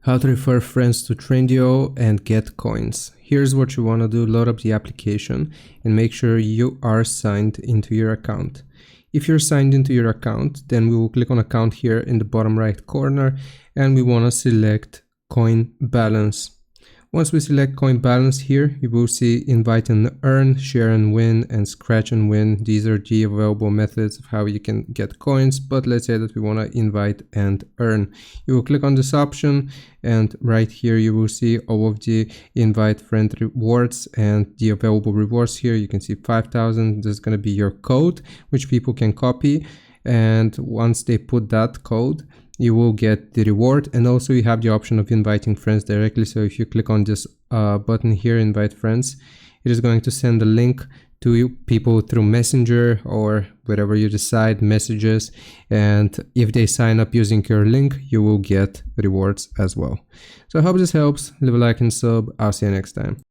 How to refer friends to Trendyol and get coins. Here's what you want to do: load up the application and make sure you are signed into your account. If you're signed into your account, then we will click on account here in the bottom right corner and we want to select coin balance. Once we select coin balance here, you will see invite and earn, share and win, and scratch and win. These are the available methods of how you can get coins, but let's say that we want to invite and earn. You will click on this option and right here you will see all of the invite friend rewards and the available rewards here. You can see 5,000. This is going to be your code, which people can copy, and once they put that code, you will get the reward. And also you have the option of inviting friends directly. So if you click on this button here, invite friends, it is going to send a link to you people through Messenger or whatever you decide, messages. And if they sign up using your link, you will get rewards as well. So I hope this helps. Leave a like and sub. I'll see you next time.